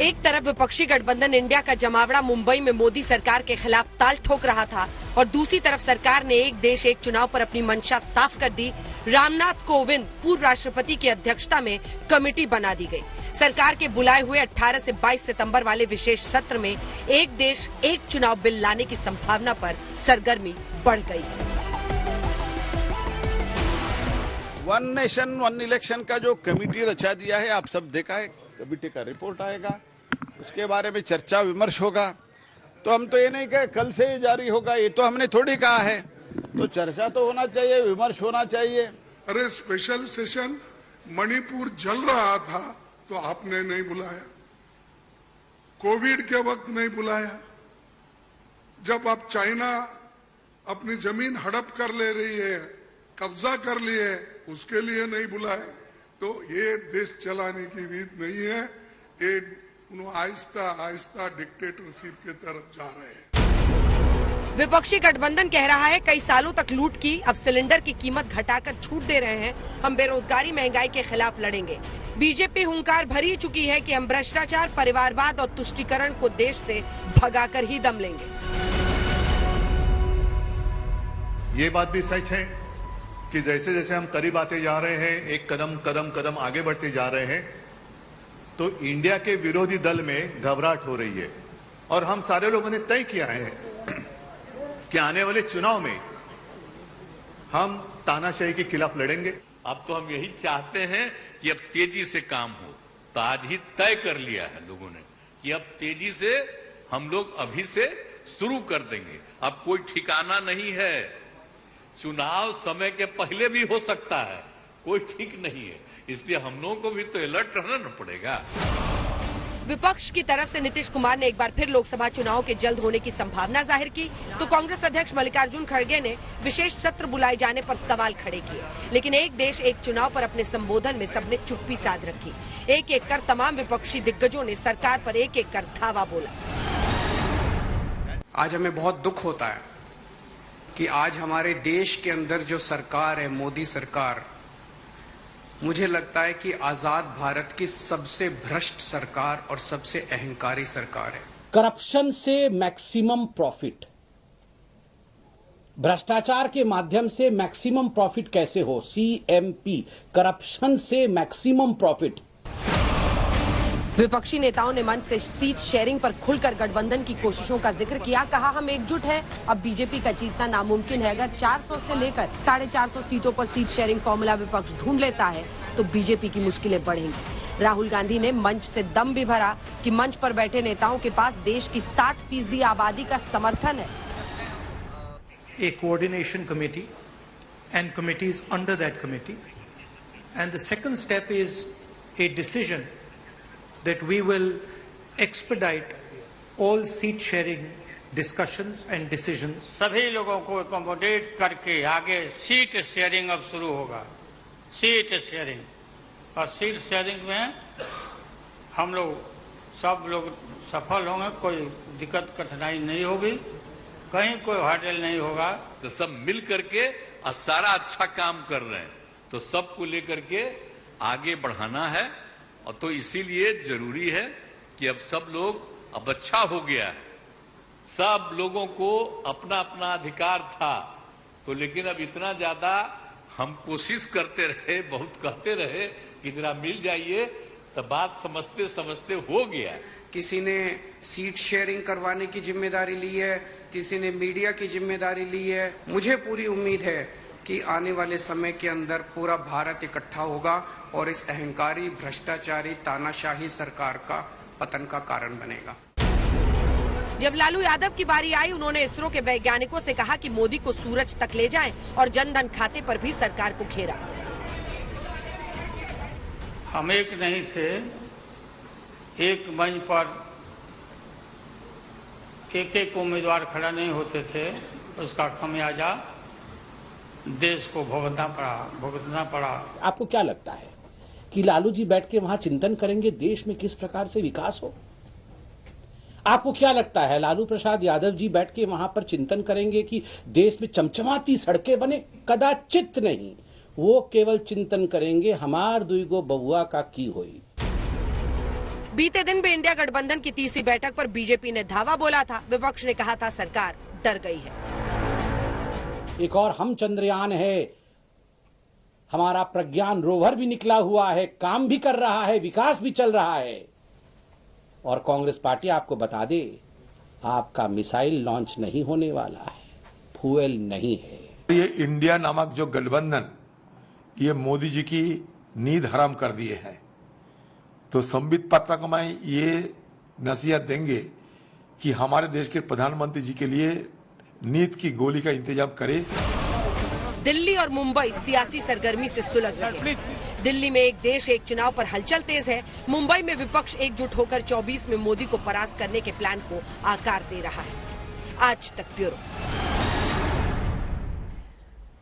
एक तरफ विपक्षी गठबंधन इंडिया का जमावड़ा मुंबई में मोदी सरकार के खिलाफ ताल ठोक रहा था और दूसरी तरफ सरकार ने एक देश एक चुनाव पर अपनी मंशा साफ कर दी। रामनाथ कोविंद पूर्व राष्ट्रपति की अध्यक्षता में कमेटी बना दी गई। सरकार के बुलाए हुए 18 से 22 सितंबर वाले विशेष सत्र में एक देश एक चुनाव बिल लाने की संभावना पर सरगर्मी बढ़ गई। वन नेशन वन इलेक्शन का जो कमेटी रचा दिया है, आप सब देखा है, कमेटी का रिपोर्ट आएगा, उसके बारे में चर्चा विमर्श होगा। तो हम तो ये नहीं कहे कल से ये जारी होगा, ये तो हमने थोड़ी कहा है। तो चर्चा तो होना चाहिए, विमर्श होना चाहिए। अरे स्पेशल सेशन मणिपुर जल रहा था तो आपने नहीं बुलाया, कोविड के वक्त नहीं बुलाया, जब अब चाइना अपनी जमीन हड़प कर ले रही है, कब्जा कर लिए, उसके लिए नहीं बुलाया। तो ये देश चलाने की रीत नहीं है, ये आहिस्ता आहिस्ता डिक्टेटरशिप की तरफ जा रहे हैं। विपक्षी गठबंधन कह रहा है कई सालों तक लूट की, अब सिलेंडर की कीमत घटाकर छूट दे रहे हैं, हम बेरोजगारी महंगाई के खिलाफ लड़ेंगे। बीजेपी हुंकार भर ही चुकी है कि हम भ्रष्टाचार, परिवारवाद और तुष्टीकरण को देश से भगाकर ही दम लेंगे। ये बात भी सच है कि जैसे जैसे हम करीब आते जा रहे हैं, एक कदम आगे बढ़ते जा रहे हैं, तो इंडिया के विरोधी दल में घबराहट हो रही है। और हम सारे लोगों ने तय किया है कि आने वाले चुनाव में हम तानाशाही के खिलाफ लड़ेंगे। अब तो हम यही चाहते हैं कि अब तेजी से काम हो। तो आज ही तय कर लिया है लोगों ने कि अब तेजी से हम लोग अभी से शुरू कर देंगे। अब कोई ठिकाना नहीं है, चुनाव समय के पहले भी हो सकता है, कोई ठीक नहीं है, इसलिए हम लोगों को भी तो अलर्ट रहना पड़ेगा। विपक्ष की तरफ से नीतीश कुमार ने एक बार फिर लोकसभा चुनाव के जल्द होने की संभावना जाहिर की, तो कांग्रेस अध्यक्ष मल्लिकार्जुन खड़गे ने विशेष सत्र बुलाए जाने पर सवाल खड़े किए। लेकिन एक देश एक चुनाव पर अपने संबोधन में सबने चुप्पी साध रखी। एक एक कर तमाम विपक्षी दिग्गजों ने सरकार पर एक एक कर धावा बोला। आज हमें बहुत दुख होता है कि आज हमारे देश के अंदर जो सरकार है, मोदी सरकार, मुझे लगता है कि आजाद भारत की सबसे भ्रष्ट सरकार और सबसे अहंकारी सरकार है। करप्शन से मैक्सिमम प्रॉफिट, भ्रष्टाचार के माध्यम से मैक्सिमम प्रॉफिट कैसे हो, CMP, करप्शन से मैक्सिमम प्रॉफिट। विपक्षी नेताओं ने मंच से सीट शेयरिंग पर खुलकर गठबंधन की कोशिशों का जिक्र किया, कहा हम एकजुट हैं, अब बीजेपी का जीतना नामुमकिन है। अगर 400 से लेकर 450 सीटों पर सीट शेयरिंग फॉर्मूला विपक्ष ढूंढ लेता है तो बीजेपी की मुश्किलें बढ़ेंगी। राहुल गांधी ने मंच से दम भी भरा कि मंच पर बैठे नेताओं के पास देश की 60% आबादी का समर्थन है। A coordination committee and committees under that committee, and the second step is a decision that we will expedite all seat sharing discussions and decisions. सभी लोगों को अकोमोडेट करके आगे सीट शेयरिंग अब शुरू होगा, सीट शेयरिंग। और सीट शेयरिंग में हम लोग सब लोग सफल होंगे, कोई दिक्कत कठिनाई नहीं होगी, कहीं कोई हर्डल नहीं होगा। तो सब मिल करके और सारा अच्छा काम कर रहे हैं, तो सबको लेकर के आगे बढ़ाना है। और तो इसीलिए जरूरी है कि अब सब लोग, अब अच्छा हो गया है, सब लोगों को अपना अपना अधिकार था, तो लेकिन अब इतना ज्यादा हम कोशिश करते रहे, बहुत कहते रहे कि जरा मिल जाइए, तो बात समझते समझते हो गया। किसी ने सीट शेयरिंग करवाने की जिम्मेदारी ली है, किसी ने मीडिया की जिम्मेदारी ली है। मुझे पूरी उम्मीद है कि आने वाले समय के अंदर पूरा भारत इकट्ठा होगा और इस अहंकारी, भ्रष्टाचारी, तानाशाही सरकार का पतन का कारण बनेगा। जब लालू यादव की बारी आई, उन्होंने इसरो के वैज्ञानिकों से कहा कि मोदी को सूरज तक ले जाएं और जनधन खाते पर भी सरकार को घेरा। हम एक नहीं थे, एक मंच पर एक उम्मीदवार खड़ा नहीं होते थे, उसका खमियाजा देश को भुगतना पड़ा। आपको क्या लगता है कि लालू जी बैठ के वहां चिंतन करेंगे देश में किस प्रकार से विकास हो? आपको क्या लगता है लालू प्रसाद यादव जी बैठ के वहां पर चिंतन करेंगे कि देश में चमचमाती सड़कें बने? कदाचित नहीं, वो केवल चिंतन करेंगे हमार दुईगो बबुआ का की होई। बीते दिन भी इंडिया गठबंधन की तीसरी बैठक पर बीजेपी ने धावा बोला था। विपक्ष ने कहा था सरकार डर गई है। एक और हम चंद्रयान है, हमारा प्रज्ञान रोवर भी निकला हुआ है, काम भी कर रहा है, विकास भी चल रहा है। और कांग्रेस पार्टी आपको बता दे, आपका मिसाइल लॉन्च नहीं होने वाला है, फ्यूल नहीं है। ये इंडिया नामक जो गठबंधन, ये मोदी जी की नींद हराम कर दिए हैं। तो संबित पाठक में ये नसीहत देंगे कि हमारे देश के प्रधानमंत्री जी के लिए नींद की गोली का इंतजाम करें। दिल्ली और मुंबई सियासी सरगर्मी से सुलग रहे हैं। दिल्ली में एक देश एक चुनाव पर हलचल तेज है। मुंबई में विपक्ष एकजुट होकर 24 में मोदी को परास्त करने के प्लान को आकार दे रहा है। आज तक ब्यूरो।